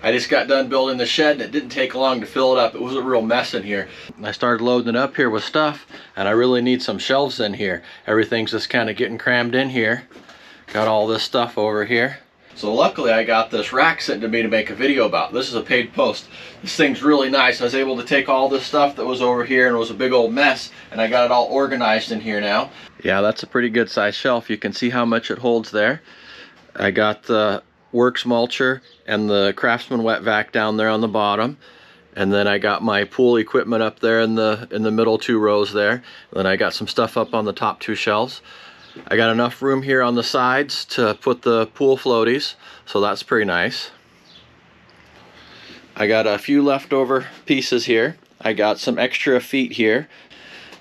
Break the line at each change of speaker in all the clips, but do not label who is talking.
I just got done building the shed and it didn't take long to fill it up. It was a real mess in here. I started loading it up here with stuff, and I really need some shelves in here. Everything's just kind of getting crammed in here. Got all this stuff over here. So luckily I got this rack sent to me to make a video about. This is a paid post. This thing's really nice. I was able to take all this stuff that was over here and it was a big old mess, and I got it all organized in here now. Yeah, that's a pretty good size shelf. You can see how much it holds there. I got the Works mulcher and the Craftsman wet vac down there on the bottom, and then I got my pool equipment up there in the middle 2 rows there, and then I got some stuff up on the top 2 shelves. I got enough room here on the sides to put the pool floaties, so that's pretty nice. I got a few leftover pieces here. I got some extra feet here.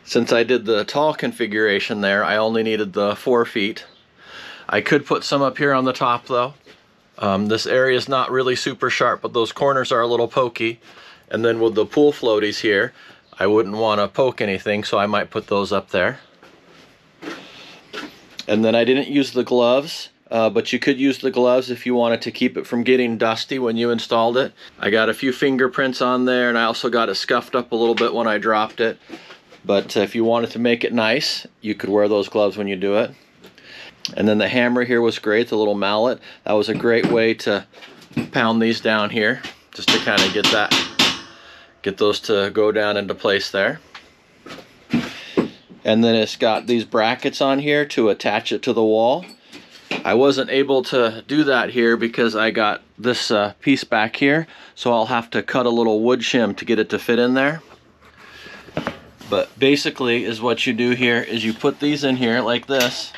Since I did the tall configuration there, I only needed the 4 feet. I could put some up here on the top though. This area is not really super sharp, but those corners are a little pokey. And then with the pool floaties here, I wouldn't want to poke anything, so I might put those up there. And then I didn't use the gloves, but you could use the gloves if you wanted to keep it from getting dusty when you installed it. I got a few fingerprints on there, and I also got it scuffed up a little bit when I dropped it. But if you wanted to make it nice, you could wear those gloves when you do it. And then the hammer here was great, the little mallet. That was a great way to pound these down here, just to kind of get those to go down into place there. And then it's got these brackets on here to attach it to the wall. I wasn't able to do that here because I got this piece back here, so I'll have to cut a little wood shim to get it to fit in there. But basically is what you do here is you put these in here like this,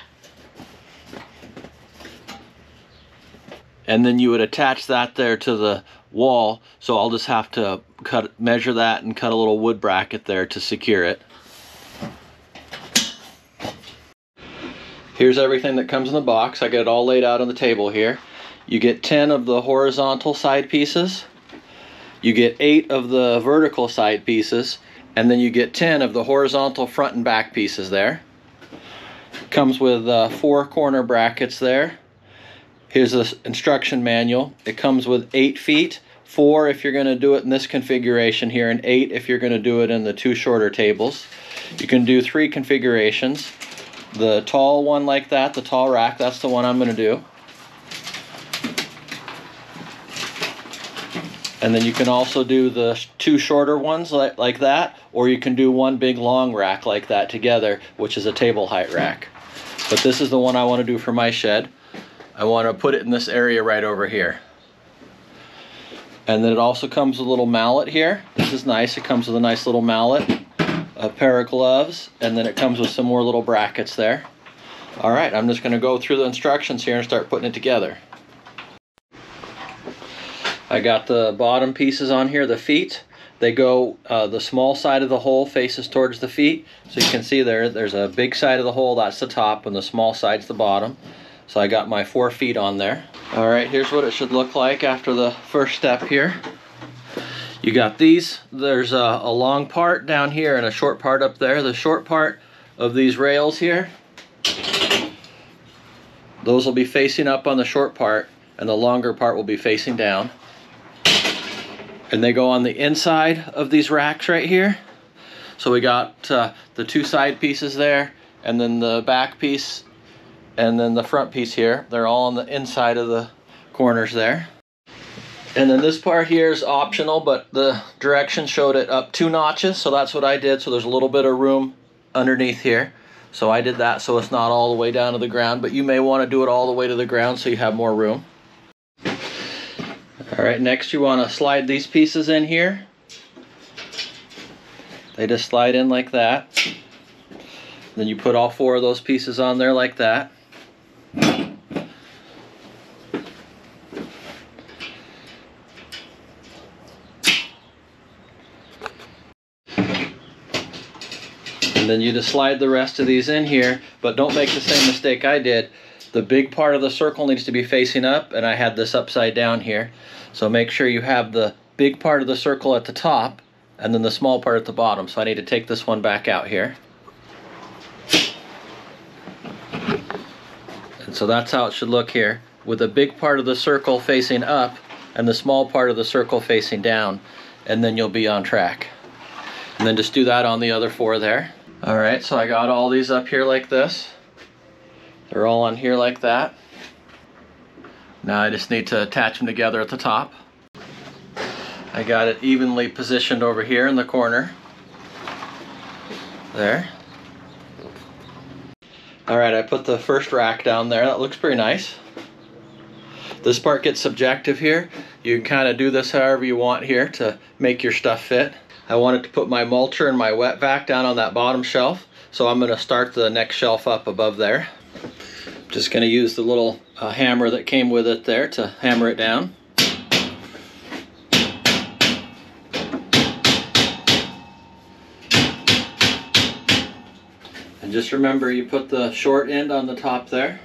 and then you would attach that there to the wall, so I'll just have to measure that and cut a little wood bracket there to secure it. Here's everything that comes in the box. I got it all laid out on the table here. You get 10 of the horizontal side pieces. You get 8 of the vertical side pieces. And then you get 10 of the horizontal front and back pieces there. Comes with 4 corner brackets there. Here's the instruction manual. It comes with 8 feet. 4 if you're going to do it in this configuration here, and 8 if you're going to do it in the 2 shorter tables. You can do 3 configurations. The tall one like that, the tall rack, that's the one I'm going to do. And then you can also do the 2 shorter ones like that, or you can do 1 big long rack like that together, which is a table height rack. But this is the one I want to do for my shed. I want to put it in this area right over here. And then it also comes with a little mallet here. This is nice. It comes with a nice little mallet, a pair of gloves, and then it comes with some more little brackets there. All right, I'm just going to go through the instructions here and start putting it together. I got the bottom pieces on here, the feet. They go, the small side of the hole faces towards the feet. So you can see there's a big side of the hole, that's the top, and the small side's the bottom. So I got my 4 feet on there. All right, here's what it should look like after the first step here. You got these. There's a long part down here and a short part up there. The short part of these rails here, those will be facing up on the short part, and the longer part will be facing down. And they go on the inside of these racks right here. So we got the 2 side pieces there, and then the back piece, and then the front piece here. They're all on the inside of the corners there. And then this part here is optional, but the directions showed it up 2 notches, so that's what I did. So there's a little bit of room underneath here. So I did that so it's not all the way down to the ground, but you may want to do it all the way to the ground so you have more room. All right, next you want to slide these pieces in here. They just slide in like that. Then you put all 4 of those pieces on there like that. And then you just slide the rest of these in here, but don't make the same mistake I did. The big part of the circle needs to be facing up, and I had this upside down here. So make sure you have the big part of the circle at the top, and then the small part at the bottom. So I need to take this one back out here. And so that's how it should look here, with the big part of the circle facing up and the small part of the circle facing down, and then you'll be on track. And then just do that on the other 4 there. All right, so I got all these up here like this. They're all on here like that. Now I just need to attach them together at the top. I got it evenly positioned over here in the corner. There. All right, I put the first rack down there. That looks pretty nice. This part gets subjective here. You can kind of do this however you want here to make your stuff fit. I wanted to put my mulcher and my wet vac down on that bottom shelf, so I'm going to start the next shelf up above there. Just going to use the little hammer that came with it there to hammer it down. And just remember, you put the short end on the top there.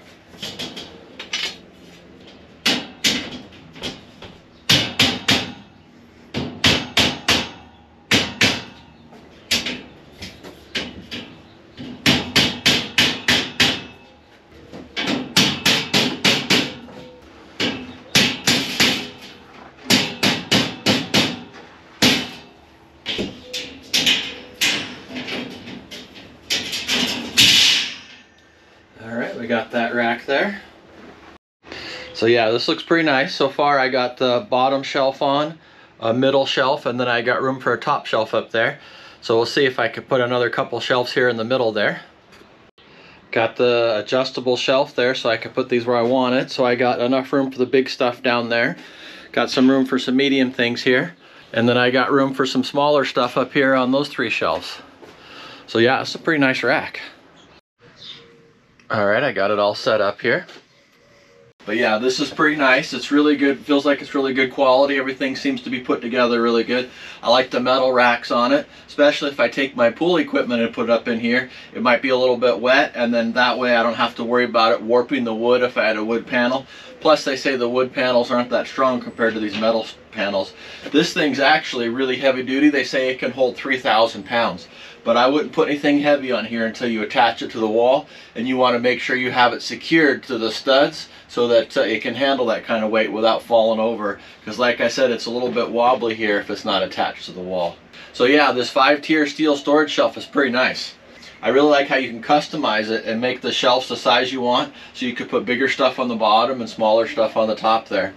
We got that rack there. So yeah, this looks pretty nice. So far I got the bottom shelf on, a middle shelf, and then I got room for a top shelf up there. So we'll see if I could put another couple shelves here in the middle there. Got the adjustable shelf there so I could put these where I wanted. So I got enough room for the big stuff down there. Got some room for some medium things here. And then I got room for some smaller stuff up here on those 3 shelves. So yeah, it's a pretty nice rack. All right, I got it all set up here. But yeah, this is pretty nice. It's really good. Feels like it's really good quality. Everything seems to be put together really good. I like the metal racks on it, especially if I take my pool equipment and put it up in here. It might be a little bit wet, and then that way I don't have to worry about it warping the wood if I had a wood panel. Plus, they say the wood panels aren't that strong compared to these metal panels. This thing's actually really heavy duty. They say it can hold 3,000 pounds. But I wouldn't put anything heavy on here until you attach it to the wall, and you want to make sure you have it secured to the studs so that it can handle that kind of weight without falling over, because like I said, it's a little bit wobbly here if it's not attached to the wall. So yeah, this 5-tier steel storage shelf is pretty nice. I really like how you can customize it and make the shelves the size you want, so you could put bigger stuff on the bottom and smaller stuff on the top there.